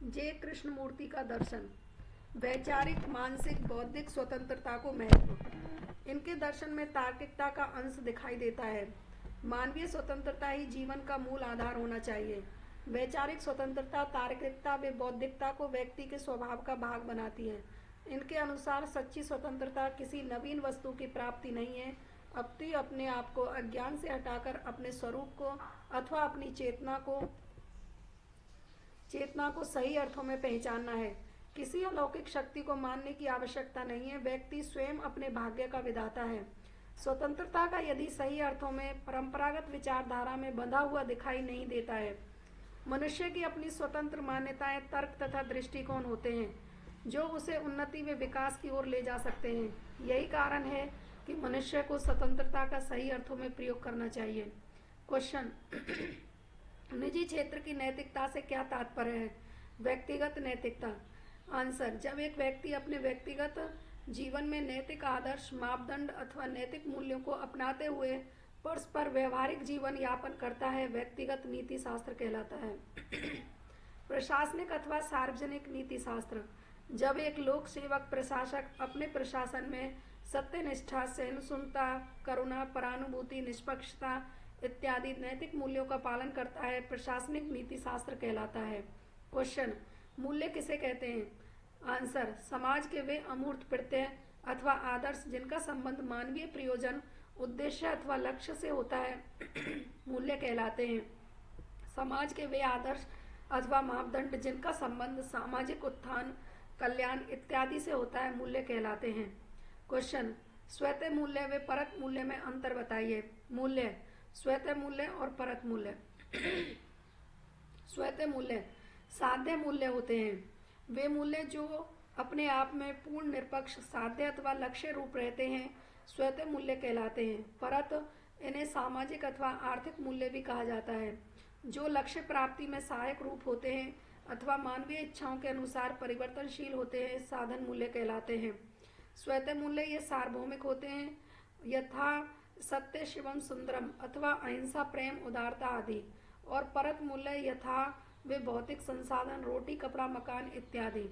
जे कृष्णमूर्ति का दर्शन। वैचारिक, मानसिक, बौद्धिक स्वतंत्रता को महत्व। इनके दर्शन में तार्किकता का अंश दिखाई देता है। मानवीय स्वतंत्रता ही जीवन का मूल आधार होना चाहिए। वैचारिक स्वतंत्रता, तार्किकता व बौद्धिकता को व्यक्ति के स्वभाव का भाग बनाती है। इनके अनुसार सच्ची स्वतंत्रता किसी नवीन वस्तु की प्राप्ति नहीं है, अपितु अपने आप को अज्ञान से हटाकर अपने स्वरूप को अथवा अपनी चेतना को सही अर्थों में पहचानना है। किसी अलौकिक शक्ति को मानने की आवश्यकता नहीं है, व्यक्ति स्वयं अपने भाग्य का विधाता है। स्वतंत्रता का यदि सही अर्थों में परंपरागत विचारधारा में बंधा हुआ दिखाई नहीं देता है। मनुष्य की अपनी स्वतंत्र मान्यताएं, तर्क तथा दृष्टिकोण होते हैं जो उसे उन्नति व विकास की ओर ले जा सकते हैं। यही कारण है कि मनुष्य को स्वतंत्रता का सही अर्थों में प्रयोग करना चाहिए। क्वेश्चन निजी क्षेत्र की नैतिकता से क्या तात्पर्य है? व्यक्तिगत नैतिकता। आंसर, जब एक व्यक्ति अपने व्यक्तिगत जीवन में नैतिक आदर्श, मापदंड अथवा नैतिक मूल्यों को अपनाते हुए परस्पर व्यवहारिक जीवन यापन करता है, व्यक्तिगत नीति शास्त्र कहलाता है। प्रशासनिक अथवा सार्वजनिक नीति शास्त्र। जब एक लोक सेवक प्रशासक अपने प्रशासन में सत्यनिष्ठा, सहिष्णुता, करुणा, परानुभूति, निष्पक्षता इत्यादि नैतिक मूल्यों का पालन करता है, प्रशासनिक नीति शास्त्र कहलाता है। क्वेश्चन, मूल्य किसे कहते हैं? आंसर, समाज के वे अमूर्त प्रत्यय अथवा आदर्श जिनका संबंध मानवीय प्रयोजन, उद्देश्य अथवा लक्ष्य से होता है मूल्य कहलाते हैं। समाज के वे आदर्श अथवा मापदंड जिनका संबंध सामाजिक उत्थान, कल्याण इत्यादि से होता है, मूल्य कहलाते हैं। क्वेश्चन, स्वतः मूल्य व परत मूल्य में अंतर बताइए। मूल्य, स्वतः मूल्य और परत मूल्य। स्वतः मूल्य साध्य मूल्य होते हैं। वे मूल्य जो अपने आप में पूर्ण निरपेक्ष, साध्य अथवा लक्ष्य रूप रहते हैं, स्वतः मूल्य कहलाते हैं। परत, इन्हें सामाजिक अथवा आर्थिक मूल्य भी कहा जाता है, जो लक्ष्य प्राप्ति में सहायक रूप होते हैं अथवा मानवीय इच्छाओं के अनुसार परिवर्तनशील होते हैं, साधन मूल्य कहलाते हैं। स्वतः मूल्य ये सार्वभौमिक होते हैं, यथा सत्य, शिवम, सुंदरम अथवा अहिंसा, प्रेम, उदारता आदि। और परत मूल्य यथा वे भौतिक संसाधन, रोटी, कपड़ा, मकान इत्यादि।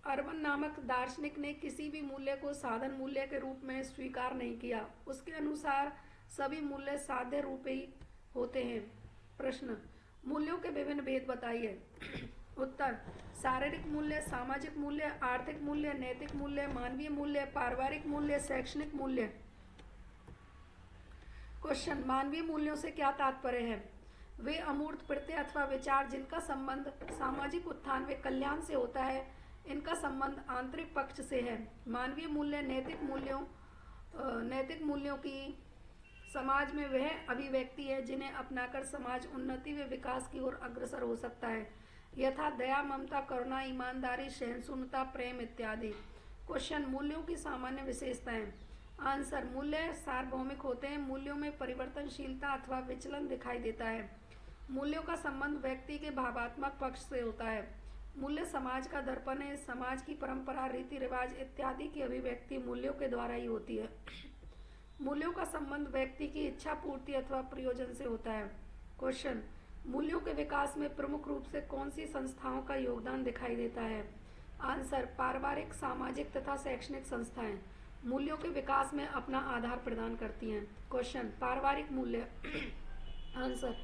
अर्बन नामक दार्शनिक ने किसी भी मूल्य को साधन मूल्य के रूप में स्वीकार नहीं किया। उसके अनुसार सभी मूल्य साध्य रूप ही होते हैं। प्रश्न, मूल्यों के विभिन्न भेद बताइए। उत्तर, शारीरिक मूल्य, सामाजिक मूल्य, आर्थिक मूल्य, नैतिक मूल्य, मानवीय मूल्य, पारिवारिक मूल्य, शैक्षणिक मूल्य। क्वेश्चन, मानवीय मूल्यों से क्या तात्पर्य है? वे अमूर्त प्रत्यय अथवा विचार जिनका संबंध सामाजिक उत्थान व कल्याण से होता है, इनका संबंध आंतरिक पक्ष से है। मानवीय मूल्य नैतिक मूल्यों की समाज में वह अभिव्यक्ति है जिन्हें अपनाकर समाज उन्नति व विकास की ओर अग्रसर हो सकता है, यथा दया, ममता, करुणा, ईमानदारी, सहिष्णुता, प्रेम इत्यादि। क्वेश्चन, मूल्यों की सामान्य विशेषताएं। आंसर, मूल्य सार्वभौमिक होते हैं। मूल्यों में परिवर्तनशीलता अथवा विचलन दिखाई देता है। मूल्यों का संबंध व्यक्ति के भावात्मक पक्ष से होता है। मूल्य समाज का दर्पण है। समाज की परंपरा, रीति रिवाज इत्यादि की अभिव्यक्ति मूल्यों के द्वारा ही होती है। मूल्यों का संबंध व्यक्ति की इच्छा पूर्ति अथवा प्रयोजन से होता है। क्वेश्चन, मूल्यों के विकास में प्रमुख रूप से कौन सी संस्थाओं का योगदान दिखाई देता है? आंसर, पारिवारिक, सामाजिक तथा शैक्षणिक संस्थाएं मूल्यों के विकास में अपना आधार प्रदान करती हैं। क्वेश्चन, पारिवारिक मूल्य। आंसर,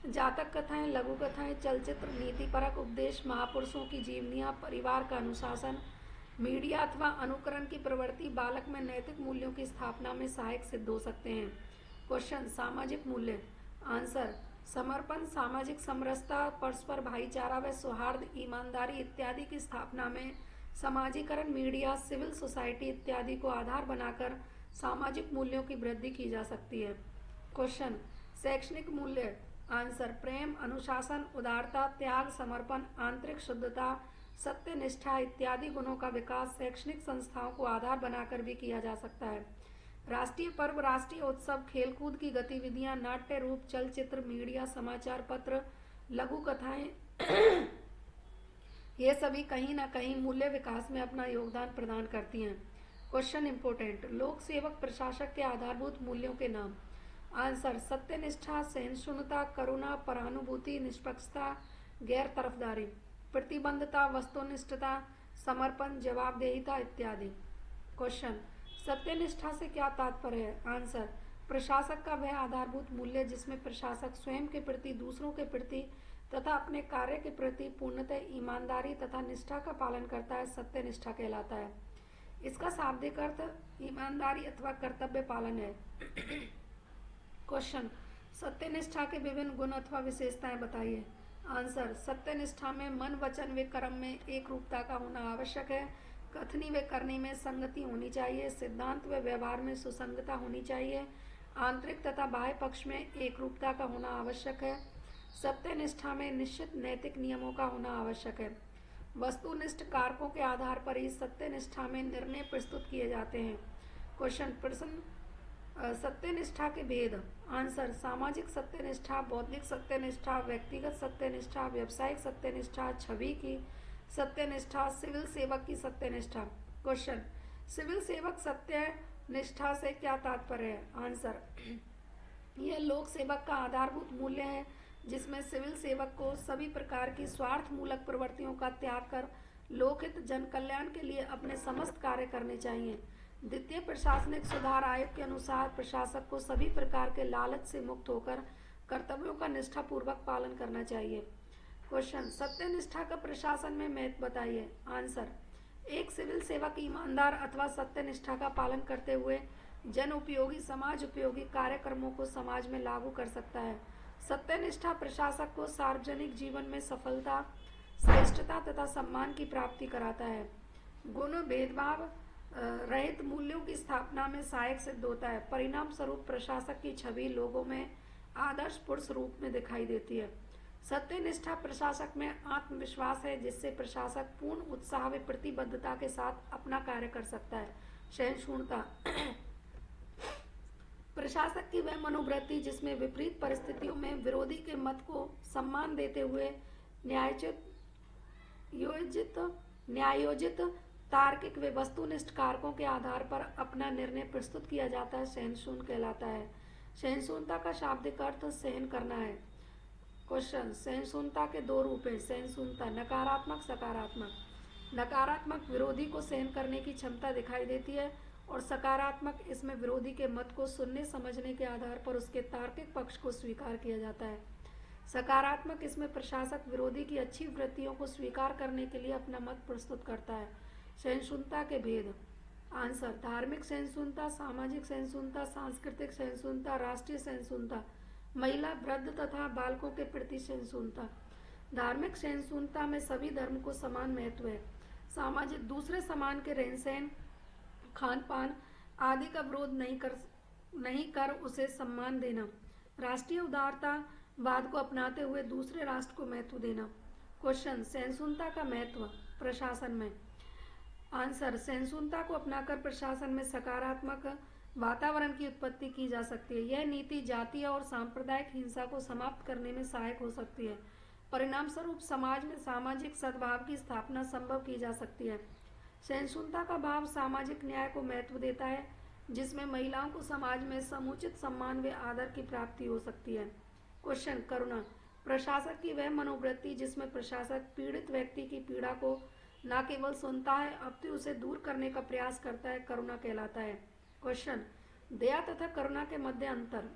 जातक कथाएं, लघु कथाएं, चलचित्र, नीतिपरक उपदेश, महापुरुषों की जीवनियां, परिवार का अनुशासन, मीडिया अथवा अनुकरण की प्रवृत्ति बालक में नैतिक मूल्यों की स्थापना में सहायक सिद्ध हो सकते हैं। क्वेश्चन, सामाजिक मूल्य। आंसर, समर्पण, सामाजिक समरसता, परस्पर भाईचारा व सौहार्द, ईमानदारी इत्यादि की स्थापना में समाजीकरण, मीडिया, सिविल सोसाइटी इत्यादि को आधार बनाकर सामाजिक मूल्यों की वृद्धि की जा सकती है। क्वेश्चन, शैक्षणिक मूल्य। आंसर, प्रेम, अनुशासन, उदारता, त्याग, समर्पण, आंतरिक शुद्धता, सत्यनिष्ठा इत्यादि गुणों का विकास शैक्षणिक संस्थाओं को आधार बनाकर भी किया जा सकता है। राष्ट्रीय पर्व, राष्ट्रीय उत्सव, खेलकूद की गतिविधियां, नाट्य रूप, चलचित्र, मीडिया, समाचार पत्र, लघु कथाएं ये सभी कहीं न कहीं मूल्य विकास में अपना योगदान प्रदान करती हैं। क्वेश्चन इंपोर्टेंट, लोक सेवक प्रशासक के आधारभूत मूल्यों के नाम। आंसर सत्यनिष्ठा, सहिष्णुता, करुणा, परानुभूति, निष्पक्षता, गैर तरफदारी, प्रतिबद्धता, वस्तुनिष्ठता, समर्पण, जवाबदेहिता इत्यादि। क्वेश्चन, सत्यनिष्ठा से क्या तात्पर्य है? आंसर, प्रशासक का वह आधारभूत मूल्य जिसमें प्रशासक स्वयं के प्रति, दूसरों के प्रति तथा अपने कार्य के प्रति पूर्णतः ईमानदारी तथा निष्ठा का पालन करता है, सत्यनिष्ठा कहलाता है। इसका शाब्दिक अर्थ ईमानदारी अथवा कर्तव्य पालन है। क्वेश्चन, सत्यनिष्ठा के विभिन्न गुण अथवा विशेषताएं बताइए। आंसर, सत्यनिष्ठा में मन, वचन व कर्म में एक रूपता का होना आवश्यक है। कथनी व करनी में संगति होनी चाहिए। सिद्धांत व व्यवहार में सुसंगता होनी चाहिए। आंतरिक तथा बाह्य पक्ष में एक रूपता का होना आवश्यक है। सत्यनिष्ठा में निश्चित नैतिक नियमों का होना आवश्यक है। वस्तुनिष्ठ कारकों के आधार पर ही सत्यनिष्ठा में निर्णय प्रस्तुत किए जाते हैं। प्रश्न, सत्यनिष्ठा के भेद। आंसर, सामाजिक सत्यनिष्ठा, बौद्धिक सत्यनिष्ठा, व्यक्तिगत सत्यनिष्ठा, व्यावसायिक सत्यनिष्ठा, छवि की सत्यनिष्ठा, सिविल सेवक की सत्यनिष्ठा। क्वेश्चन, सिविल सेवक सत्यनिष्ठा से क्या तात्पर्य है? आंसर, यह लोक सेवक का आधारभूत मूल्य है जिसमें सिविल सेवक को सभी प्रकार की स्वार्थ मूलक प्रवृत्तियों का त्याग कर लोकहित जन कल्याण के लिए अपने समस्त कार्य करने चाहिए। द्वितीय प्रशासनिक सुधार आयोग के अनुसार प्रशासक को सभी प्रकार के लालच से मुक्त होकर कर्तव्यों का निष्ठापूर्वक पालन करना चाहिए। क्वेश्चन, सत्यनिष्ठा का प्रशासन में महत्व बताइए। आंसर, एक सिविल सेवक ईमानदार अथवा सत्यनिष्ठा का पालन करते हुए जन उपयोगी, समाज उपयोगी कार्यक्रमों को समाज में लागू कर सकता है। सत्यनिष्ठा प्रशासक को सार्वजनिक जीवन में सफलता, श्रेष्ठता तथा सम्मान की प्राप्ति कराता है। गुण भेदभाव रहित मूल्यों की स्थापना में सहायक सिद्ध होता है। परिणाम स्वरूप प्रशासक की छवि लोगों में आदर्श पुरुष रूप में दिखाई देती है। सत्यनिष्ठा प्रशासक में आत्मविश्वास है जिससे प्रशासक पूर्ण उत्साह व प्रतिबद्धता के साथ अपना कार्य कर सकता है। सहिष्णुता प्रशासक की वह मनोवृत्ति जिसमें विपरीत परिस्थितियों में विरोधी के मत को सम्मान देते हुए न्यायोजित तार्किक व वस्तुनिष्ठ कारकों के आधार पर अपना निर्णय प्रस्तुत किया जाता है, सहिष्णु कहलाता है। सहिष्णुता का शाब्दिक अर्थ सहन करना है। क्वेश्चन, सहिष्णुता के दो रूप हैं। सहिष्णुता नकारात्मक, सकारात्मक। नकारात्मक विरोधी को सहन करने की क्षमता दिखाई देती है और सकारात्मक इसमें विरोधी के मत को सुनने समझने के आधार पर उसके तार्किक पक्ष को स्वीकार किया जाता है। सकारात्मक इसमें प्रशासक विरोधी की अच्छी वृत्तियों को स्वीकार करने के लिए अपना मत प्रस्तुत करता है। सहिष्णुता के भेद। आंसर, धार्मिक सहिष्णुता, सामाजिक सहिष्णुता, सांस्कृतिक सहिष्णुता, राष्ट्रीय सहिष्णुता, महिला, वृद्ध तथा बालकों के प्रति सहिष्णुता। धार्मिक सहिष्णुता में सभी धर्म को समान महत्व है। सामाजिक, दूसरे समान के रहन सहन, खान पान आदि का विरोध नहीं कर उसे सम्मान देना। राष्ट्रीय उदारतावाद को अपनाते हुए दूसरे राष्ट्र को महत्व देना। क्वेश्चन, सहिष्णुता का महत्व प्रशासन में। आंसर, सहिष्णुता को अपनाकर प्रशासन में सकारात्मक वातावरण की उत्पत्ति की जा सकती है। यह नीति जातीय और सांप्रदायिक हिंसा को समाप्त करने में सहायक हो सकती है। परिणाम स्वरूप समाज में सामाजिक सद्भाव की स्थापना संभव की जा सकती है। सहिष्णुता का भाव सामाजिक न्याय को महत्व देता है जिसमें महिलाओं को समाज में समुचित सम्मान व आदर की प्राप्ति हो सकती है। क्वेश्चन, करुणा प्रशासक की वह मनोवृत्ति जिसमें प्रशासक पीड़ित व्यक्ति की पीड़ा को न केवल सुनता है अपितु उसे दूर करने का प्रयास करता है, करुणा कहलाता है। क्वेश्चन, दया तथा करुणा के मध्य अंतर।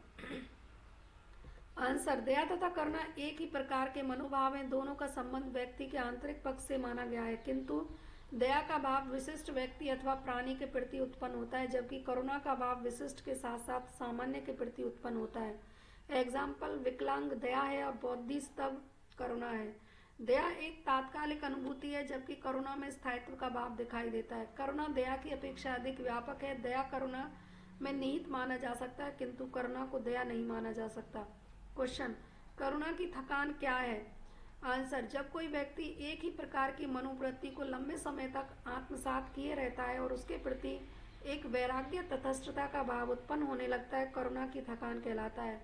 आंसर, दया तथा करुणा एक ही प्रकार के मनोभाव हैं। दोनों का संबंध व्यक्ति के आंतरिक पक्ष से माना गया है, किंतु दया का भाव विशिष्ट व्यक्ति अथवा प्राणी के प्रति उत्पन्न होता है, जबकि करुणा का भाव विशिष्ट के साथ साथ सामान्य के प्रति उत्पन्न होता है। एग्जाम्पल, विकलांग दया है और बौद्धिस्तव करुणा है। दया एक तात्कालिक अनुभूति है जबकि करुणा में स्थायित्व का भाव दिखाई देता है। करुणा दया की अपेक्षा अधिक व्यापक है। दया करुणा में निहित माना जा सकता है किंतु करुणा को दया नहीं माना जा सकता। क्वेश्चन, करुणा की थकान क्या है? आंसर, जब कोई व्यक्ति एक ही प्रकार की मनोवृत्ति को लंबे समय तक आत्मसात किए रहता है और उसके प्रति एक वैराग्य तटस्थता का भाव उत्पन्न होने लगता है, करुणा की थकान कहलाता है।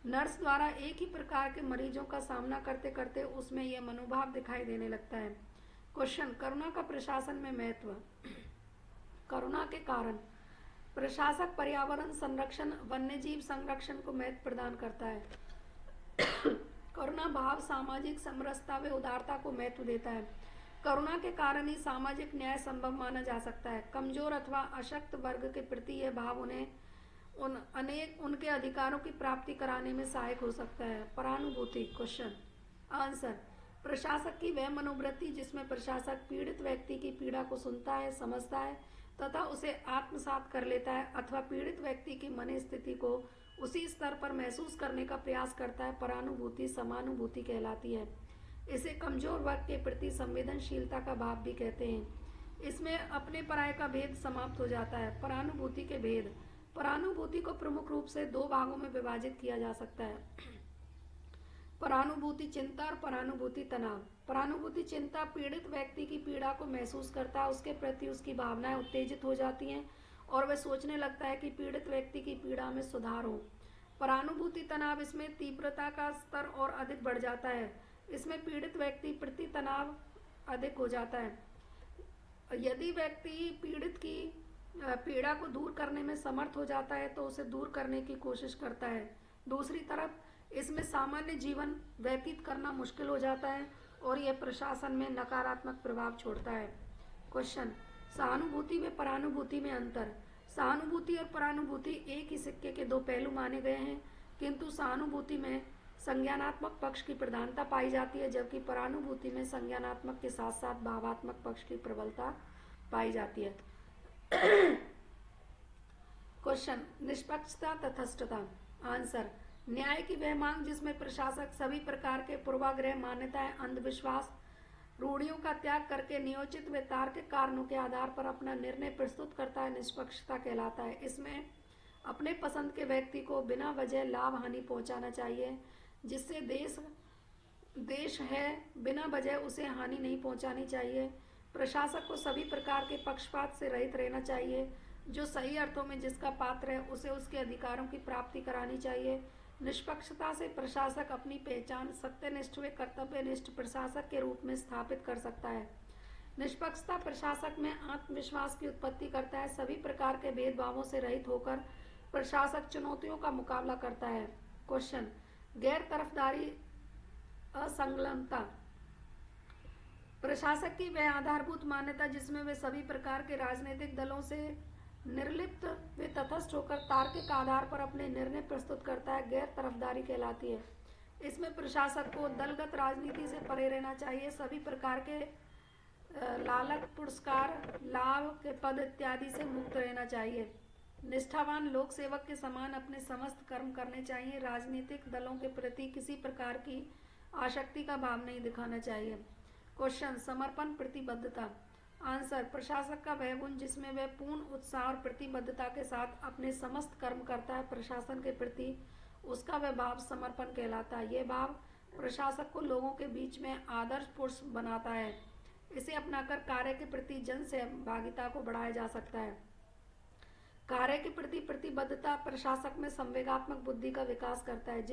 नर्स द्वारा एक ही प्रकार के मरीजों का सामना करते करते उसमें यह मनोभाव दिखाई देने लगता है। क्वेश्चन, करुणा का प्रशासन में महत्व। करुणा के कारण। प्रशासक पर्यावरण संरक्षण, वन्यजीव संरक्षण को महत्व प्रदान करता है। करुणा भाव सामाजिक समरसता व उदारता को महत्व देता है। करुणा के कारण ही सामाजिक न्याय संभव माना जा सकता है। कमजोर अथवा अशक्त वर्ग के प्रति यह भाव उनके अधिकारों की प्राप्ति कराने में सहायक हो सकता है। परानुभूति। Question answer. प्रशासक की वह मनोवृत्ति जिसमें प्रशासक पीड़ित व्यक्ति की पीड़ा को सुनता है, समझता है तथा उसे आत्मसात कर लेता है अथवा पीड़ित व्यक्ति की मन स्थिति को उसी स्तर पर महसूस करने का प्रयास करता है, परानुभूति समानुभूति कहलाती है। इसे कमजोर वर्ग के प्रति संवेदनशीलता का भाव भी कहते हैं। इसमें अपने पराये का भेद समाप्त हो जाता है। परानुभूति के भेद। परानुभूति को प्रमुख रूप से दो भागों में विभाजित किया जा सकता है, परानुभूति चिंता और परानुभूति तनाव। परानुभूति चिंता पीड़ित व्यक्ति की पीड़ा को महसूस करता है, उसके प्रति उसकी भावनाएं उत्तेजित हो जाती हैं और वह सोचने लगता है कि पीड़ित व्यक्ति की पीड़ा में सुधार हो। परानुभूति तनाव, इसमें तीव्रता का स्तर और अधिक बढ़ जाता है। इसमें पीड़ित व्यक्ति प्रति तनाव अधिक हो जाता है। यदि व्यक्ति पीड़ित की पीड़ा को दूर करने में समर्थ हो जाता है तो उसे दूर करने की कोशिश करता है। दूसरी तरफ इसमें सामान्य जीवन व्यतीत करना मुश्किल हो जाता है और यह प्रशासन में नकारात्मक प्रभाव छोड़ता है। क्वेश्चन सहानुभूति व परानुभूति में अंतर। सहानुभूति और परानुभूति एक ही सिक्के के दो पहलू माने गए हैं, किंतु सहानुभूति में संज्ञानात्मक पक्ष की प्रधानता पाई जाती है, जबकि परानुभूति में संज्ञानात्मक के साथ साथ भावात्मक पक्ष की प्रबलता पाई जाती है। क्वेश्चन निष्पक्षता तटस्थता। आंसर। न्याय की वह मांग जिसमें प्रशासक सभी प्रकार के पूर्वाग्रह, मान्यताएं, अंधविश्वास, रूढ़ियों का त्याग करके नियोजित व तार्किक कारणों के आधार पर अपना निर्णय प्रस्तुत करता है, निष्पक्षता कहलाता है। इसमें अपने पसंद के व्यक्ति को बिना वजह लाभ हानि पहुंचाना चाहिए, जिससे देश है बिना वजह उसे हानि नहीं पहुंचानी चाहिए। प्रशासक को सभी प्रकार के पक्षपात से रहित रहना चाहिए। जो सही अर्थों में जिसका पात्र है उसे उसके अधिकारों की प्राप्ति करानी चाहिए। निष्पक्षता से प्रशासक अपनी पहचान सत्यनिष्ठ व कर्तव्यनिष्ठ प्रशासक के रूप में स्थापित कर सकता है। निष्पक्षता प्रशासक में आत्मविश्वास की उत्पत्ति करता है। सभी प्रकार के भेदभावों से रहित होकर प्रशासक चुनौतियों का मुकाबला करता है। क्वेश्चन गैर तरफदारी असंलग्नता। प्रशासक की वह आधारभूत मान्यता जिसमें वे सभी प्रकार के राजनीतिक दलों से निर्लिप्त व तटस्थ होकर तार्किक आधार पर अपने निर्णय प्रस्तुत करता है, गैर तरफदारी कहलाती है। इसमें प्रशासक को दलगत राजनीति से परे रहना चाहिए। सभी प्रकार के लालच, पुरस्कार, लाभ के पद इत्यादि से मुक्त रहना चाहिए। निष्ठावान लोक सेवक के समान अपने समस्त कर्म करने चाहिए। राजनीतिक दलों के प्रति किसी प्रकार की आसक्ति का भाव नहीं दिखाना चाहिए। क्वेश्चन समर्पण प्रतिबद्धता। आंसर। प्रशासक का वह गुण जिसमें वह पूर्ण उत्साह और प्रतिबद्धता के साथ अपने समस्त कर्म करता है, प्रशासन के प्रति उसका वह भाव समर्पण कहलाता है। यह भाव प्रशासक को लोगों के बीच में आदर्श पुरुष बनाता है। इसे अपनाकर कार्य के प्रति जन सहभागिता को बढ़ाया जा सकता है। कार्य के प्रति प्रतिबद्धता प्रशासक में संवेगात्मक बुद्धि का विकास करता है,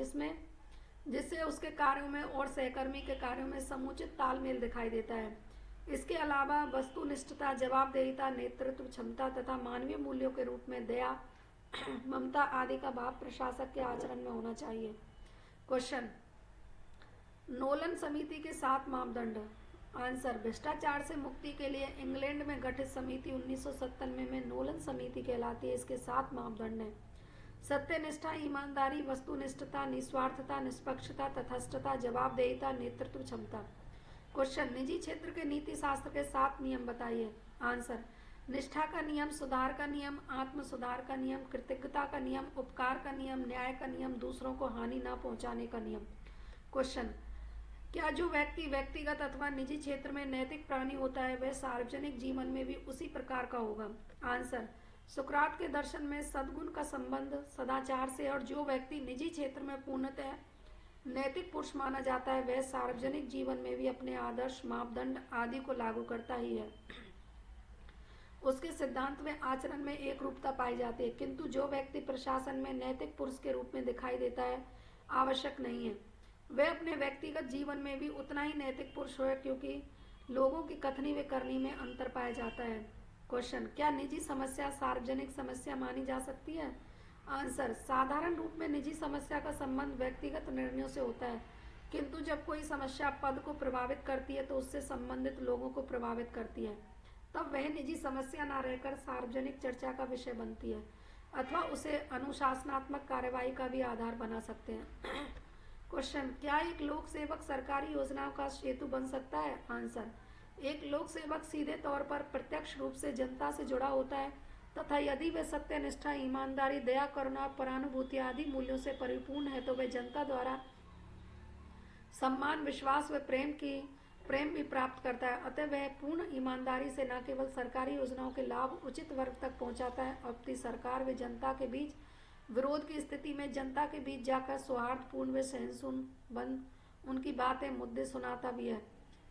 जिससे उसके कार्यों में और सहकर्मी के कार्यों में समुचित तालमेल दिखाई देता है। इसके अलावा वस्तुनिष्ठता, जवाबदेहिता, नेतृत्व क्षमता तथा मानवीय मूल्यों के रूप में दया, ममता आदि का भाव प्रशासक के आचरण में होना चाहिए। क्वेश्चन नोलन समिति के 7 मापदंड। आंसर। भ्रष्टाचार से मुक्ति के लिए इंग्लैंड में गठित समिति 1997 में नोलन समिति कहलाती है। इसके 7 मापदंड हैं। सत्यनिष्ठा, ईमानदारी, वस्तुनिष्ठता, निस्वार्थता, निष्पक्षता, तटस्थता, जवाबदेहिता, नेतृत्व क्षमता। क्वेश्चन निजी क्षेत्र के नीति शास्त्र के 7 नियम बताइए। आंसर। निष्ठा का नियम, सुधार का नियम, आत्म सुधार का नियम, कृतज्ञता का नियम, उपकार का नियम, न्याय का नियम, दूसरों को हानि न पहुंचाने का नियम। क्वेश्चन क्या जो व्यक्ति व्यक्तिगत अथवा निजी क्षेत्र में नैतिक प्राणी होता है वह सार्वजनिक जीवन में भी उसी प्रकार का होगा। आंसर। सुकरात के दर्शन में सद्गुण का संबंध सदाचार से, और जो व्यक्ति निजी क्षेत्र में पूर्णतः नैतिक पुरुष माना जाता है वह सार्वजनिक जीवन में भी अपने आदर्श, मापदंड आदि को लागू करता ही है। उसके सिद्धांत में आचरण में एक रूपता पाई जाती है, किंतु जो व्यक्ति प्रशासन में नैतिक पुरुष के रूप में दिखाई देता है आवश्यक नहीं है वह अपने व्यक्तिगत जीवन में भी उतना ही नैतिक पुरुष हो, क्योंकि लोगों की कथनी व करनी में अंतर पाया जाता है। क्वेश्चन, क्या निजी समस्या सार्वजनिक समस्या मानी जा सकती है? आंसर, साधारण रूप में निजी समस्या का संबंध व्यक्तिगत निर्णयों से होता है, किंतु जब कोई समस्या पद को प्रभावित करती है तो उससे संबंधित लोगों को प्रभावित करती है, तब वह निजी समस्या न रहकर सार्वजनिक चर्चा का विषय बनती है, अथवा उसे अनुशासनात्मक कार्यवाही का भी आधार बना सकते हैं। क्वेश्चन, क्या एक लोक सेवक सरकारी योजनाओं का सेतु बन सकता है? आंसर, एक लोक सेवक सीधे तौर पर प्रत्यक्ष रूप से जनता से जुड़ा होता है तथा यदि वह सत्यनिष्ठा, ईमानदारी, दया, करुणा, परानुभूति आदि मूल्यों से परिपूर्ण है तो वह जनता द्वारा सम्मान, विश्वास व प्रेम भी प्राप्त करता है। अतः वह पूर्ण ईमानदारी से न केवल सरकारी योजनाओं के लाभ उचित वर्ग तक पहुंचाता है, अपितु सरकार व जनता के बीच विरोध की स्थिति में जनता के बीच जाकर सौहार्दपूर्ण व सहिष्णु बन उनकी बातें, मुद्दे सुनाता भी है,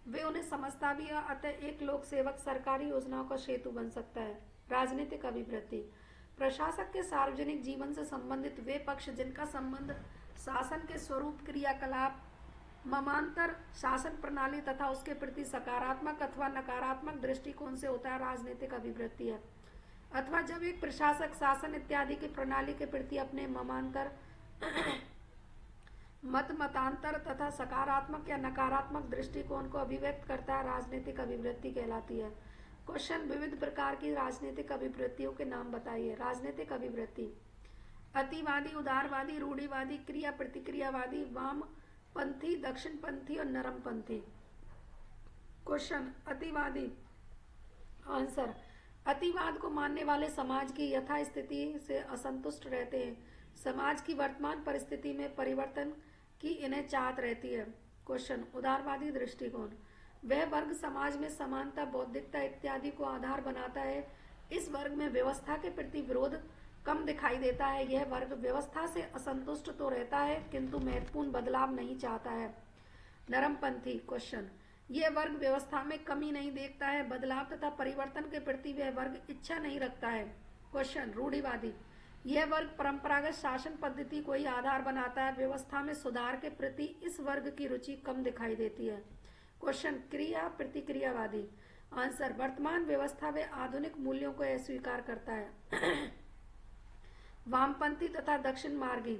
वे उन्हें समझता भी है। अतः एक लोक सेवक सरकारी योजनाओं का सेतु बन सकता है। राजनीतिक अभिवृत्ति, प्रशासक के सार्वजनिक जीवन से संबंधित वे पक्ष जिनका संबंध शासन के स्वरूप, क्रियाकलाप, ममांतर शासन प्रणाली तथा उसके प्रति सकारात्मक अथवा नकारात्मक दृष्टिकोण से होता है, राजनीतिक अभिवृत्ति है। अथवा जब एक प्रशासक शासन इत्यादि की प्रणाली के प्रति अपने ममांतर मतांतर तथा सकारात्मक या नकारात्मक दृष्टिकोण को अभिव्यक्त करता है, राजनीतिक अभिवृत्ति कहलाती है। क्वेश्चन, विविध प्रकार की राजनीतिक अभिवृत्तियों के नाम बताइए। राजनीतिक अभिवृत्ति, अतिवादी, उदारवादी, रूढ़िवादी, क्रिया प्रतिक्रियावादी, वामपंथी, दक्षिणपंथी और नरमपंथी। क्वेश्चन, अतिवादी। आंसर, अतिवाद को मानने वाले समाज की यथास्थिति से असंतुष्ट रहते हैं, समाज की वर्तमान परिस्थिति में परिवर्तन की इन्हें चाहत रहती है। क्वेश्चन, उदारवादी दृष्टिकोण, वह वर्ग समाज में समानता, बौद्धिकता इत्यादि को आधार बनाता है। इस वर्ग में व्यवस्था के प्रति विरोध कम दिखाई देता है। यह वर्ग व्यवस्था से असंतुष्ट तो रहता है किंतु महत्वपूर्ण बदलाव नहीं चाहता है। नरमपंथी। क्वेश्चन, यह वर्ग व्यवस्था में कमी नहीं देखता है, बदलाव तथा परिवर्तन के प्रति वह वर्ग इच्छा नहीं रखता है। क्वेश्चन, रूढ़िवादी, यह वर्ग परंपरागत शासन पद्धति को ही आधार बनाता है, व्यवस्था में सुधार के प्रति इस वर्ग की रुचि कम दिखाई देती है। क्वेश्चन, क्रिया प्रतिक्रियावादी। आंसर, वर्तमान व्यवस्था व आधुनिक मूल्यों को अस्वीकार करता है। वामपंथी तथा दक्षिण मार्गी।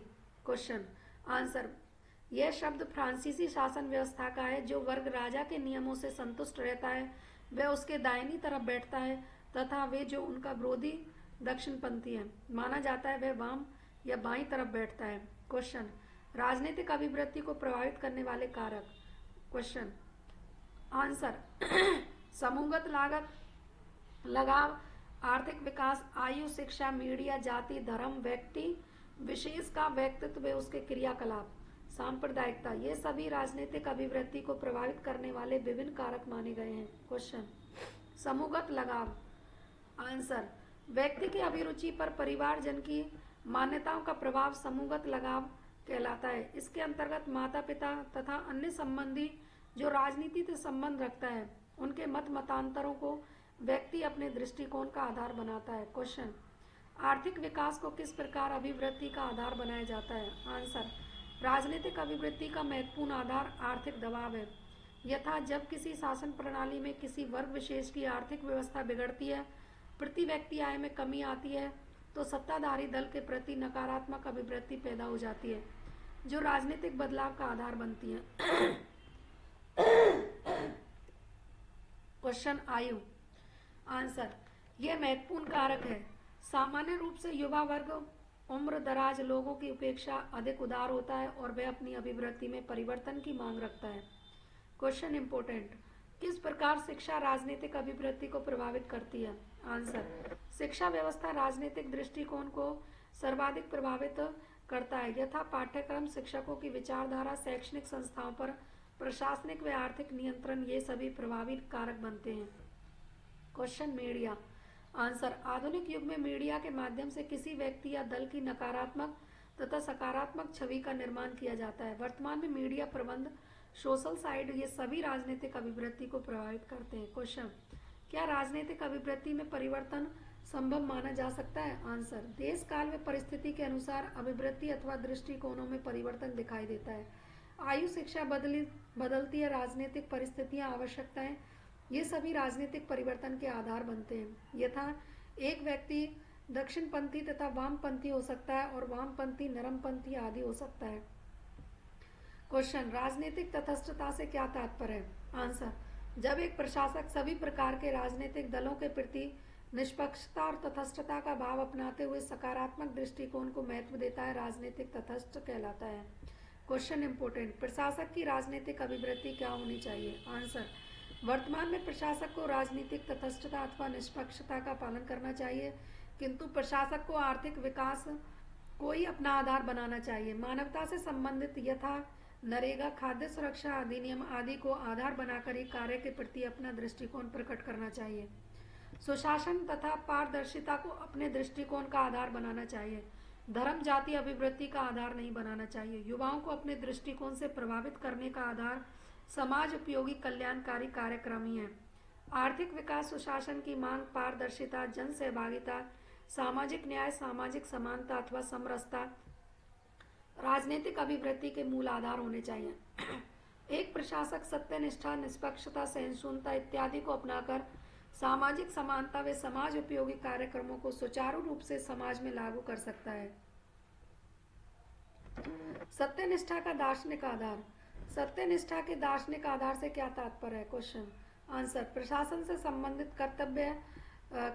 क्वेश्चन, आंसर, यह शब्द फ्रांसीसी शासन व्यवस्था का है। जो वर्ग राजा के नियमों से संतुष्ट रहता है वह उसके दाहिनी तरफ बैठता है तथा वे जो उनका विरोधी दक्षिणपंथी है माना जाता है वह वाम या बाईं तरफ बैठता है। क्वेश्चन, राजनीतिक अभिवृत्ति को प्रभावित करने वाले कारक। क्वेश्चन, आंसर, समूहगत लगाव, आर्थिक विकास, आयु, शिक्षा, मीडिया, जाति, धर्म, व्यक्ति विशेष का व्यक्तित्व व उसके क्रियाकलाप, सांप्रदायिकता, ये सभी राजनीतिक अभिवृत्ति को प्रभावित करने वाले विभिन्न कारक माने गए हैं। क्वेश्चन, समूहगत लगाव। आंसर, व्यक्ति की अभिरुचि पर परिवारजन की मान्यताओं का प्रभाव समूहगत लगाव कहलाता है। इसके अंतर्गत माता पिता तथा अन्य संबंधी जो राजनीति से संबंध रखता है उनके मतांतरों को व्यक्ति अपने दृष्टिकोण का आधार बनाता है। क्वेश्चन, आर्थिक विकास को किस प्रकार अभिवृत्ति का आधार बनाया जाता है? आंसर, राजनीतिक अभिवृत्ति का महत्वपूर्ण आधार आर्थिक दबाव है। यथा जब किसी शासन प्रणाली में किसी वर्ग विशेष की आर्थिक व्यवस्था बिगड़ती है, प्रति व्यक्ति आय में कमी आती है, तो सत्ताधारी दल के प्रति नकारात्मक अभिवृत्ति पैदा हो जाती है जो राजनीतिक बदलाव का आधार बनती है। क्वेश्चन, आयु। आंसर, यह महत्वपूर्ण कारक है। सामान्य रूप से युवा वर्ग उम्र दराज लोगों की अपेक्षा अधिक उदार होता है और वह अपनी अभिवृत्ति में परिवर्तन की मांग रखता है। क्वेश्चन इंपोर्टेंट, किस प्रकार शिक्षा राजनीतिक अभिवृत्ति को प्रभावित करती है? आंसर, शिक्षा व्यवस्था राजनीतिक दृष्टिकोण को सर्वाधिक प्रभावित करता है। यथा पाठ्यक्रम, शिक्षकों की विचारधारा, शैक्षणिक संस्थाओं पर प्रशासनिक व आर्थिक नियंत्रण, ये सभी प्रभावी कारक बनते हैं। Question, media. आंसर, आधुनिक युग में मीडिया के माध्यम से किसी व्यक्ति या दल की नकारात्मक तथा सकारात्मक छवि का निर्माण किया जाता है। वर्तमान में मीडिया प्रबंध, सोशल साइट, ये सभी राजनीतिक अभिवृत्ति को प्रभावित करते हैं। क्वेश्चन, क्या राजनीतिक अभिवृत्ति में परिवर्तन संभव माना जा सकता है? आंसर, देश काल में परिस्थिति के अनुसार अभिवृत्ति अथवा दृष्टिकोणों में परिवर्तन दिखाई देता है। आयु, शिक्षा बदलती है, राजनीतिक परिस्थितियां, आवश्यकताएं ये सभी राजनीतिक परिवर्तन के आधार बनते हैं। यथा एक व्यक्ति दक्षिणपंथी तथा वामपंथी हो सकता है और वामपंथी नरमपंथी आदि हो सकता है। क्वेश्चन, राजनीतिक तटस्थता से क्या तात्पर्य है? आंसर, जब एक प्रशासक सभी प्रकार के राजनीतिक दलों के प्रति निष्पक्षता और तटस्थता का भाव अपनाते हुए सकारात्मक दृष्टिकोण को महत्व देता है, राजनीतिक तटस्थ कहलाता है। क्वेश्चन इंपोर्टेंट, प्रशासक की राजनीतिक अभिवृत्ति क्या होनी चाहिए? आंसर, वर्तमान में प्रशासक को राजनीतिक तटस्थता अथवा निष्पक्षता का पालन करना चाहिए, किंतु प्रशासक को आर्थिक विकास को ही अपना आधार बनाना चाहिए। मानवता से संबंधित यथा नरेगा, खाद्य सुरक्षा अधिनियम आदि को आधार बनाकर ही कार्य के प्रति अपना दृष्टिकोण प्रकट करना चाहिए। सुशासन तथा पारदर्शिता को अपने दृष्टिकोण का आधार बनाना चाहिए। धर्म जाति अभिवृत्ति का आधार नहीं बनाना चाहिए। युवाओं को अपने दृष्टिकोण से प्रभावित करने का आधार समाज उपयोगी कल्याणकारी कार्यक्रम ही है। आर्थिक विकास, सुशासन की मांग, पारदर्शिता, जन सहभागिता, सामाजिक न्याय, सामाजिक समानता अथवा समरसता राजनीतिक अभिवृत्ति के मूल आधार होने चाहिए। एक प्रशासक सत्यनिष्ठा, निष्पक्षता, सहिष्णुता इत्यादि को अपनाकर सामाजिक समानता व समाज उपयोगी कार्यक्रमों को सुचारू रूप से समाज में लागू कर सकता है। सत्यनिष्ठा का दार्शनिक आधार। सत्यनिष्ठा के दार्शनिक आधार से क्या तात्पर्य है? क्वेश्चन आंसर, प्रशासन से संबंधित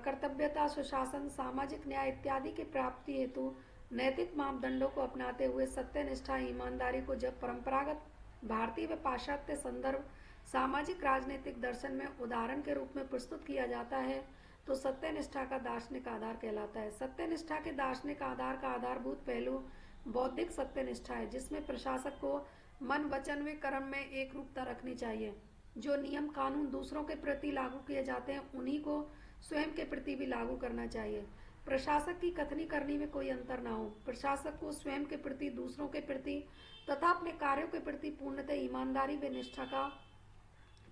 कर्तव्यता, सुशासन, सामाजिक न्याय इत्यादि की प्राप्ति हेतु नैतिक मापदंडों को अपनाते हुए सत्यनिष्ठा, ईमानदारी को जब परंपरागत भारतीय व पाश्चात्य संदर्भ सामाजिक राजनीतिक दर्शन में उदाहरण के रूप में प्रस्तुत किया जाता है तो सत्यनिष्ठा का दार्शनिक आधार कहलाता है। सत्यनिष्ठा के दार्शनिक आधार का आधारभूत पहलू बौद्धिक सत्यनिष्ठा है, जिसमें प्रशासक को मन, वचन व कर्म में एक रूपता रखनी चाहिए। जो नियम कानून दूसरों के प्रति लागू किए जाते हैं उन्हीं को स्वयं के प्रति भी लागू करना चाहिए। प्रशासक की कथनी करनी में कोई अंतर ना हो। प्रशासक को स्वयं के प्रति, दूसरों के प्रति तथा अपने कार्यों के प्रति पूर्णतः ईमानदारी व निष्ठा का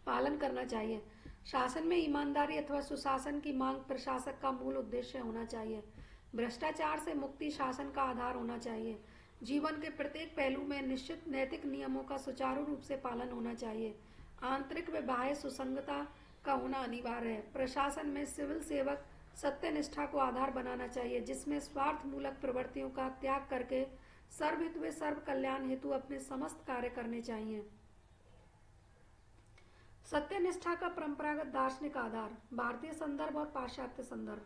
पालन करना चाहिए। शासन में ईमानदारी अथवा सुशासन की मांग प्रशासक का मूल उद्देश्य होना चाहिए। भ्रष्टाचार से मुक्ति शासन का आधार होना चाहिए। जीवन के प्रत्येक पहलू में निश्चित नैतिक नियमों का सुचारू रूप से पालन होना चाहिए। आंतरिक व बाह्य सुसंगता का होना अनिवार्य है। प्रशासन में सिविल सेवक सत्यनिष्ठा को आधार बनाना चाहिए, जिसमें स्वार्थ मूलक प्रवृत्तियों का त्याग करके सर्वहित व सर्व कल्याण हेतु अपने समस्त कार्य करने चाहिए। सत्यनिष्ठा का परंपरागत दार्शनिक आधार। भारतीय संदर्भ और पाश्चात्य संदर्भ।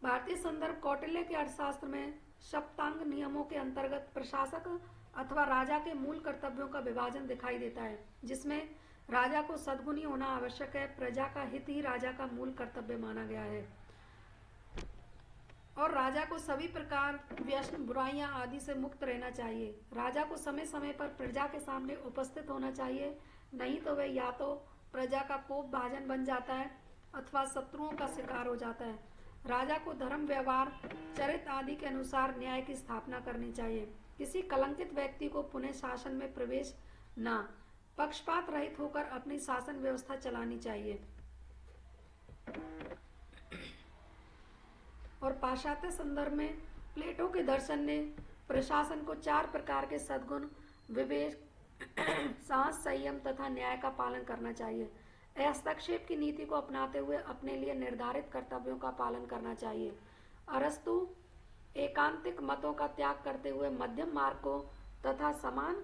भारतीय संदर्भ कौटिल्य के अर्थशास्त्र में सप्तांग नियमों के अंतर्गत प्रशासक अथवा राजा के मूल कर्तव्यों का विभाजन दिखाई देता है, जिसमें राजा को सद्गुणी होना आवश्यक है। प्रजा का हित ही राजा का मूल कर्तव्य माना गया है और राजा को सभी प्रकार व्यसन, बुराइयां आदि से मुक्त रहना चाहिए। राजा को समय समय पर प्रजा के सामने उपस्थित होना चाहिए, नहीं तो वह या तो प्रजा का कोप भाजन बन जाता है अथवा शत्रुओं का शिकार हो जाता है। राजा को धर्म, व्यवहार, चरित्र आदि के अनुसार न्याय की स्थापना करनी चाहिए। किसी कलंकित व्यक्ति को पुनः शासन में प्रवेश न, पक्षपात रहित होकर अपनी शासन व्यवस्था चलानी चाहिए। और पाश्चात्य संदर्भ में प्लेटो के दर्शन ने प्रशासन को 4 प्रकार के सद्गुण, विवेक, साहस, संयम तथा न्याय का पालन करना चाहिए। हस्तक्षेप की नीति को अपनाते हुए अपने लिए निर्धारित कर्तव्यों का पालन करना चाहिए। अरस्तु एकांतिक मतों का त्याग करते हुए मध्यम मार्ग को तथा समान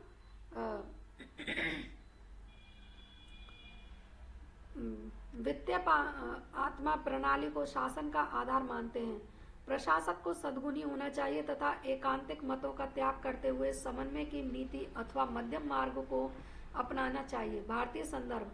वित्तीय आत्मा प्रणाली को शासन का आधार मानते हैं। प्रशासक को सद्गुणी होना चाहिए तथा एकांतिक मतों का त्याग करते हुए समन्वय की नीति अथवा मध्यम मार्ग को अपनाना चाहिए। भारतीय संदर्भ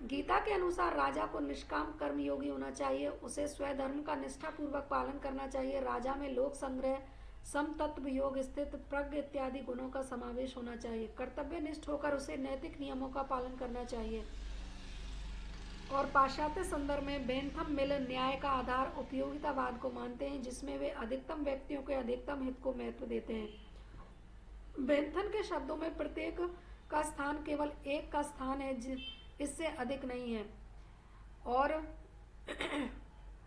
गीता के अनुसार राजा को निष्काम कर्मयोगी होना चाहिए। उसे स्वधर्म का निष्ठापूर्वक पालन करना चाहिए। राजा में लोक संग्रह, समतत्व योग, स्थित प्रज्ञ इत्यादि गुणों का समावेश होना चाहिए। कर्तव्यनिष्ठ होकर उसे नैतिक नियमों का पालन करना चाहिए। और पाश्चात्य संदर्भ में बेंथम मिलन न्याय का आधार उपयोगितावाद को मानते हैं, जिसमें वे अधिकतम व्यक्तियों के अधिकतम हित को महत्व देते हैं। बेंथन के शब्दों में प्रत्येक का स्थान केवल एक का स्थान है, इससे अधिक नहीं है। और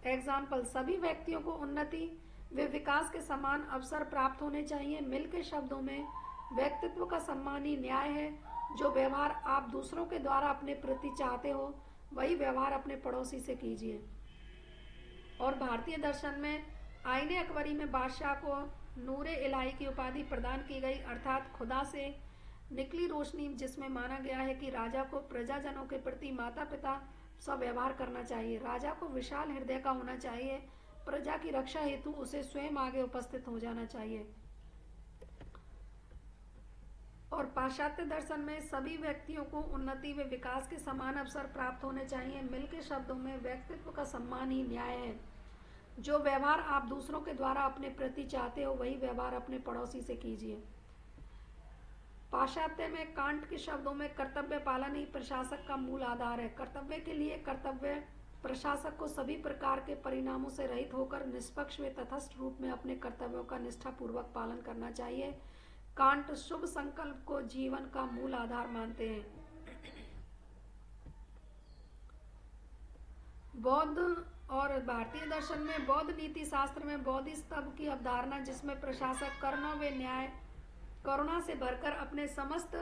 एग्जाम्पल, सभी व्यक्तियों को उन्नति व विकास के समान अवसर प्राप्त होने चाहिए। मिल के शब्दों में व्यक्तित्व का सम्मान ही न्याय है। जो व्यवहार आप दूसरों के द्वारा अपने प्रति चाहते हो वही व्यवहार अपने पड़ोसी से कीजिए। और भारतीय दर्शन में आईने अकबरी में बादशाह को नूरे इलाही की उपाधि प्रदान की गई, अर्थात खुदा से निकली रोशनी, जिसमें माना गया है कि राजा को प्रजाजनों के प्रति माता पिता सा व्यवहार करना चाहिए। राजा को विशाल हृदय का होना चाहिए। प्रजा की रक्षा हेतु उसे स्वयं आगे उपस्थित हो जाना चाहिए। और पाश्चात्य दर्शन में सभी व्यक्तियों को उन्नति व विकास के समान अवसर प्राप्त होने चाहिए। मिल के शब्दों में व्यक्तित्व का सम्मान ही न्याय है। जो व्यवहार आप दूसरों के द्वारा अपने प्रति चाहते हो, वही व्यवहार अपने पड़ोसी से कीजिए। पाश्चात्य में कांट के शब्दों में कर्तव्य पालन ही प्रशासक का मूल आधार है। कर्तव्य के लिए कर्तव्य प्रशासक को सभी प्रकार के परिणामों से रहित होकर निष्पक्ष व तटस्थ रूप में अपने कर्तव्यों का निष्ठापूर्वक पालन करना चाहिए। कांट शुभ संकल्प को जीवन का मूल आधार मानते हैं। बौद्ध और भारतीय दर्शन में बौद्ध नीति शास्त्र में बोधिसत्व की अवधारणा, जिसमें प्रशासक करुणा व न्याय करुणा से भरकर अपने समस्त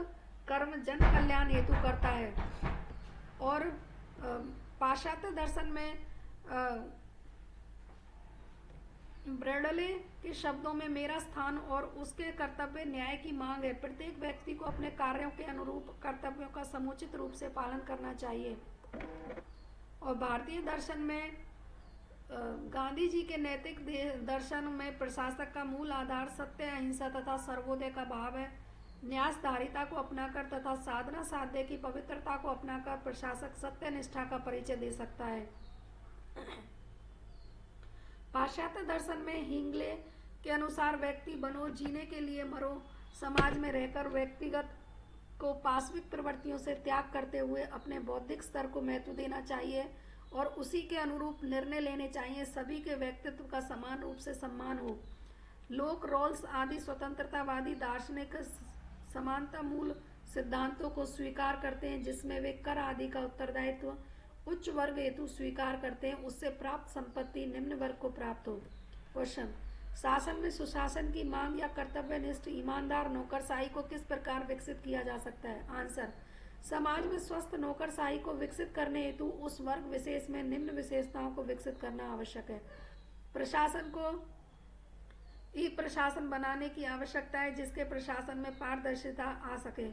कर्म जन कल्याण हेतु करता है। और पाश्चात्य दर्शन में ब्रैडले के शब्दों में मेरा स्थान और उसके कर्तव्य न्याय की मांग है। प्रत्येक व्यक्ति को अपने कार्यों के अनुरूप कर्तव्यों का समुचित रूप से पालन करना चाहिए। और भारतीय दर्शन में गांधी जी के नैतिक दर्शन में प्रशासक का मूल आधार सत्य, अहिंसा तथा सर्वोदय का भाव है। न्यासधारिता को अपनाकर तथा साधना साध्य की पवित्रता को अपनाकर प्रशासक सत्य निष्ठा का परिचय दे सकता है। पाश्चात्य दर्शन में हिंगले के अनुसार व्यक्ति बनो, जीने के लिए मरो। समाज में रहकर व्यक्तिगत को पाशविक प्रवृत्तियों से त्याग करते हुए अपने बौद्धिक स्तर को महत्व देना चाहिए और उसी के अनुरूप निर्णय लेने चाहिए। सभी के व्यक्तित्व का समान रूप से सम्मान हो। लोक रॉल्स आदि स्वतंत्रतावादी दार्शनिक समानता मूल सिद्धांतों को स्वीकार करते हैं, जिसमें वे कर आदि का उत्तरदायित्व उच्च वर्ग हेतु स्वीकार करते हैं, उससे प्राप्त संपत्ति निम्न वर्ग को प्राप्त हो। क्वेश्चन, शासन में सुशासन की मांग या कर्तव्यनिष्ठ ईमानदार नौकरशाही को किस प्रकार विकसित किया जा सकता है? आंसर, समाज में स्वस्थ नौकरशाही को विकसित करने हेतु उस वर्ग विशेष में निम्न विशेषताओं को विकसित करना आवश्यक है। प्रशासन को ई प्रशासन बनाने की आवश्यकता है, जिसके प्रशासन में पारदर्शिता आ सके,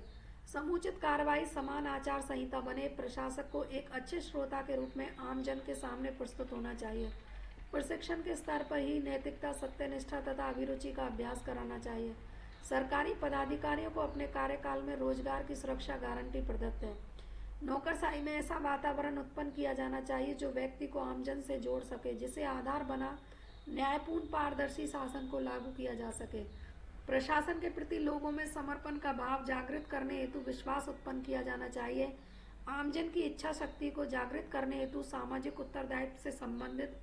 समुचित कार्रवाई, समान आचार संहिता बने। प्रशासक को एक अच्छे श्रोता के रूप में आमजन के सामने प्रस्तुत होना चाहिए। प्रशिक्षण के स्तर पर ही नैतिकता, सत्यनिष्ठा तथा अभिरुचि का अभ्यास कराना चाहिए। सरकारी पदाधिकारियों को अपने कार्यकाल में रोजगार की सुरक्षा गारंटी प्रदत्त है। नौकरशाही में ऐसा वातावरण उत्पन्न किया जाना चाहिए जो व्यक्ति को आमजन से जोड़ सके, जिसे आधार बना न्यायपूर्ण पारदर्शी शासन को लागू किया जा सके। प्रशासन के प्रति लोगों में समर्पण का भाव जागृत करने हेतु विश्वास उत्पन्न किया जाना चाहिए। आमजन की इच्छा शक्ति को जागृत करने हेतु सामाजिक उत्तरदायित्व से संबंधित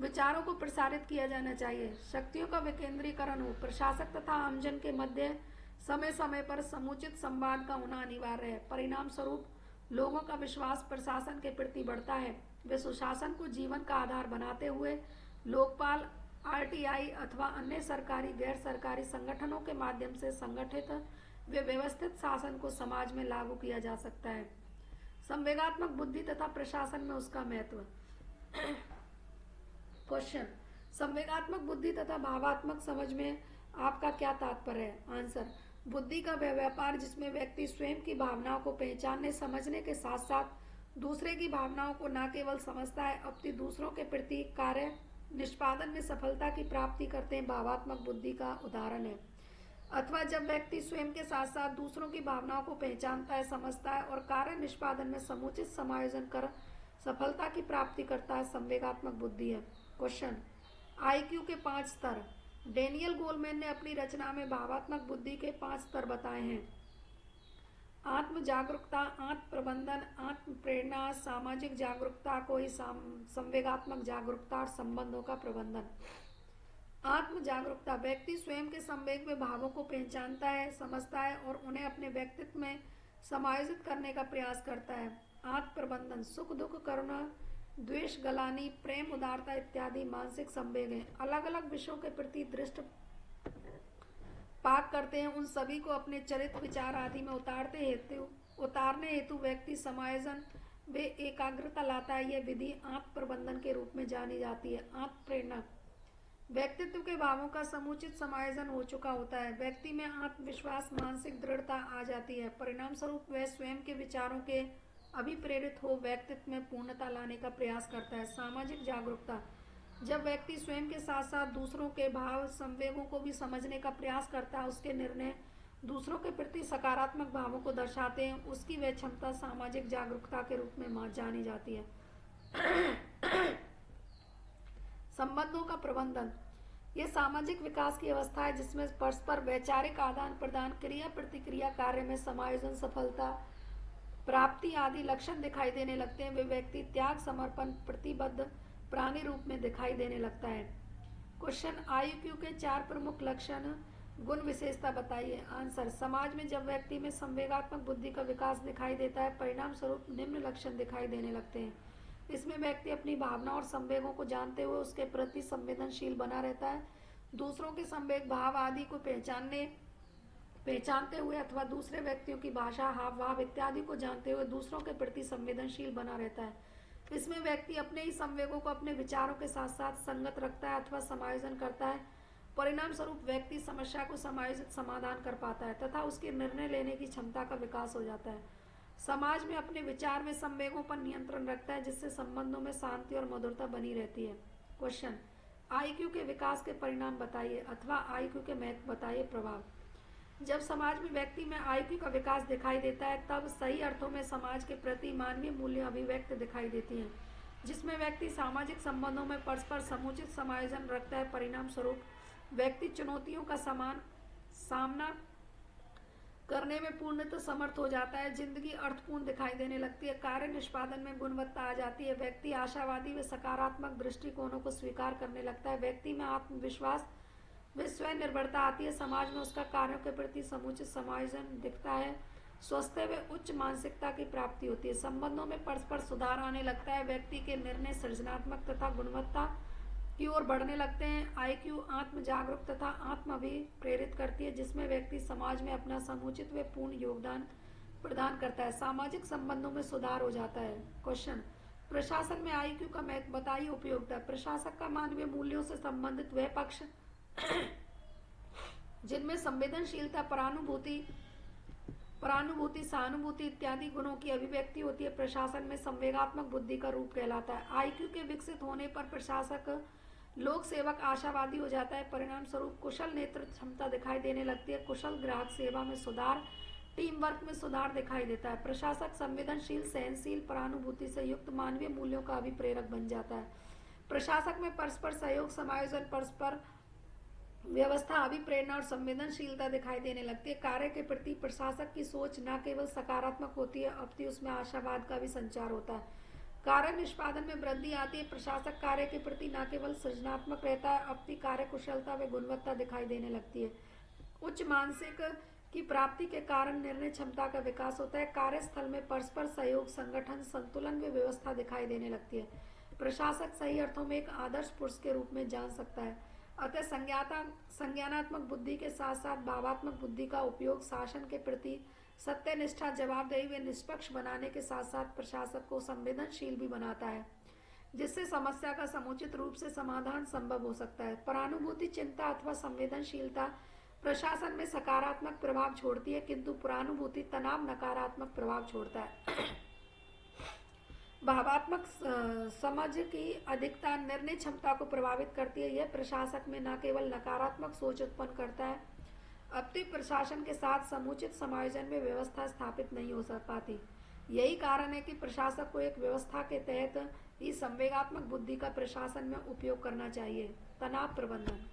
विचारों को प्रसारित किया जाना चाहिए। शक्तियों का विकेंद्रीकरण हो। प्रशासक तथा आमजन के मध्य समय समय पर समुचित संवाद का होना अनिवार्य है। परिणाम स्वरूप लोगों का विश्वास प्रशासन के प्रति बढ़ता है। वे सुशासन को जीवन का आधार बनाते हुए लोकपाल, आरटीआई अथवा अन्य सरकारी गैर सरकारी संगठनों के माध्यम से संगठित व व्यवस्थित शासन को समाज में लागू किया जा सकता है। संवेगात्मक बुद्धि तथा प्रशासन में उसका महत्व। क्वेश्चन, संवेगात्मक बुद्धि तथा भावात्मक समझ में आपका क्या तात्पर्य है? आंसर, बुद्धि का वह व्यापार जिसमें व्यक्ति स्वयं की भावनाओं को पहचानने समझने के साथ साथ दूसरे की भावनाओं को न केवल समझता है अपितु दूसरों के प्रति कार्य निष्पादन में सफलता की प्राप्ति करते हैं, भावात्मक बुद्धि का उदाहरण है। अथवा जब व्यक्ति स्वयं के साथ साथ दूसरों की भावनाओं को पहचानता है, समझता है और कार्य निष्पादन में समुचित समायोजन कर सफलता की प्राप्ति करता है, संवेगात्मक बुद्धि है। क्वेश्चन, आईक्यू के 5 स्तर। डेनियल गोलमैन ने अपनी रचना में भावात्मक बुद्धि के 5 स्तर बताए हैं। आत्म जागरूकता, आत्म प्रबंधन, आत्म प्रेरणा, सामाजिक जागरूकता को ही संवेगात्मक जागरूकता और संबंधों का प्रबंधन। आत्म जागरूकता, व्यक्ति स्वयं के संवेग में भावों को पहचानता है, समझता है और उन्हें अपने व्यक्तित्व में समायोजित करने का प्रयास करता है। आत्म प्रबंधन, सुख दुख, करुणा, द्वेष, गलानी, प्रेम, उदारता इत्यादि मानसिक संवेग हैं। अलग अलग विषयों के प्रति दृष्टि पाक करते हैं, उन सभी को अपने चरित्र, विचार आदि में उतारते हेतु उतारने हेतु व्यक्ति समायोजन वे एकाग्रता लाता है। यह विधि आत्म प्रबंधन के रूप में जानी जाती है। आत्म प्रेरणा व्यक्तित्व के भावों का समुचित समायोजन हो चुका होता है। व्यक्ति में आत्मविश्वास, मानसिक दृढ़ता आ जाती है। परिणाम स्वरूप वह स्वयं के विचारों के अभिप्रेरित हो व्यक्तित्व में पूर्णता लाने का प्रयास करता है। सामाजिक जागरूकता जब व्यक्ति स्वयं के साथ साथ दूसरों के भाव संवेगों को भी समझने का प्रयास करता है, उसके निर्णय दूसरों के प्रति सकारात्मक भावों को दर्शाते हैं, उसकी वह क्षमता सामाजिक जागरूकता के रूप में जानी जाती है। संबंधों का प्रबंधन यह सामाजिक विकास की अवस्था है जिसमें परस्पर वैचारिक आदान प्रदान, क्रिया प्रतिक्रिया, कार्य में समायोजन, सफलता प्राप्ति आदि लक्षण दिखाई देने लगते हैं। वे व्यक्ति त्याग, समर्पण, प्रतिबद्ध प्राणी रूप में दिखाई देने लगता है। क्वेश्चन, IQ के 4 प्रमुख लक्षण गुण विशेषता बताइए। आंसर, समाज में जब व्यक्ति में संवेगात्मक बुद्धि का विकास दिखाई देता है, परिणाम स्वरूप निम्न लक्षण दिखाई देने लगते हैं। इसमें व्यक्ति अपनी भावना और संवेगों को जानते हुए उसके प्रति संवेदनशील बना रहता है। दूसरों के संवेग, भाव आदि को पहचानते हुए अथवा दूसरे व्यक्तियों की भाषा, हाव भाव इत्यादि को जानते हुए दूसरों के प्रति संवेदनशील बना रहता है। इसमें व्यक्ति अपने ही संवेगों को अपने विचारों के साथ साथ संगत रखता है अथवा समायोजन करता है। परिणाम स्वरूप व्यक्ति समस्या को समायोजित समाधान कर पाता है तथा उसके निर्णय लेने की क्षमता का विकास हो जाता है। समाज में अपने विचार में संवेगों पर नियंत्रण रखता है जिससे संबंधों में शांति और मधुरता बनी रहती है। क्वेश्चन, IQ के विकास के परिणाम बताइए अथवा IQ के महत्व बताइए। प्रभाव जब समाज में व्यक्ति में IQ का विकास दिखाई देता है तब सही अर्थों में समाज के प्रति मानवीय मूल्य अभिव्यक्त दिखाई देती हैं, जिसमें व्यक्ति सामाजिक संबंधों में परस्पर समुचित समायोजन रखता है। परिणाम स्वरूप व्यक्ति चुनौतियों का सामना करने में पूर्णतः समर्थ हो जाता है। जिंदगी अर्थपूर्ण दिखाई देने लगती है। कार्य निष्पादन में गुणवत्ता आ जाती है। व्यक्ति आशावादी व सकारात्मक दृष्टिकोणों को स्वीकार करने लगता है। व्यक्ति में आत्मविश्वास व स्वयं निर्भरता आती है। समाज में उसका कार्यों के प्रति समुचित समायोजन दिखता है। स्वस्थ व उच्च मानसिकता की प्राप्ति होती है। संबंधों में परस्पर सुधार आने लगता है। व्यक्ति के निर्णय सृजनात्मक तथा गुणवत्ता की ओर बढ़ने लगते हैं। IQ आत्म जागरूक तथा आत्म अभिप्रेरित करती है जिसमें व्यक्ति समाज में अपना समुचित व पूर्ण योगदान प्रदान करता है। सामाजिक संबंधों में सुधार हो जाता है। क्वेश्चन, प्रशासन में IQ का महत्व बताइए। उपयोगिता प्रशासक का मानवीय मूल्यों से संबंधित वह पक्ष जिनमें संवेदनशीलता, परानुभूति, सहानुभूति इत्यादि गुणों की अभिव्यक्ति होती है, प्रशासन में संवेगात्मक बुद्धि का रूप कहलाता है। IQ के विकसित होने पर प्रशासक लोक सेवक आशावादी हो जाता है। परिणाम स्वरूप कुशल नेतृत्व क्षमता दिखाई देने लगती है। कुशल ग्राहक सेवा में सुधार, टीम वर्क में सुधार दिखाई देता है। प्रशासक संवेदनशील, सहनशील, परानुभूति से युक्त मानवीय मूल्यों का अभिप्रेरक बन जाता है। प्रशासक में परस्पर सहयोग, समायोजन, परस्पर व्यवस्था, अभिप्रेरणा और संवेदनशीलता दिखाई देने लगती है। कार्य के प्रति प्रशासक की सोच न केवल सकारात्मक होती है अपितु उसमें आशावाद का भी संचार होता है। कार्य निष्पादन में वृद्धि आती है। प्रशासक कार्य के प्रति न केवल सृजनात्मक रहता है अपितु कार्य कुशलता व गुणवत्ता दिखाई देने लगती है। उच्च मानसिक की प्राप्ति के कारण निर्णय क्षमता का विकास होता है। कार्यस्थल में परस्पर सहयोग, संगठन, संतुलन व व्यवस्था दिखाई देने लगती है। प्रशासक सही अर्थों में एक आदर्श पुरुष के रूप में जान सकता है। अतः संज्ञानात्मक बुद्धि के साथ साथ भावात्मक बुद्धि का उपयोग शासन के प्रति सत्यनिष्ठा, जवाबदेही व निष्पक्ष बनाने के साथ साथ प्रशासक को संवेदनशील भी बनाता है जिससे समस्या का समुचित रूप से समाधान संभव हो सकता है। परानुभूति, चिंता अथवा संवेदनशीलता प्रशासन में सकारात्मक प्रभाव छोड़ती है किंतु परानुभूति तनाव नकारात्मक प्रभाव छोड़ता है। भावात्मक समझ की अधिकता निर्णय क्षमता को प्रभावित करती है। यह प्रशासक में न केवल नकारात्मक सोच उत्पन्न करता है अपितु प्रशासन के साथ समुचित समायोजन में व्यवस्था स्थापित नहीं हो पाती। यही कारण है कि प्रशासक को एक व्यवस्था के तहत ही संवेगात्मक बुद्धि का प्रशासन में उपयोग करना चाहिए। तनाव प्रबंधन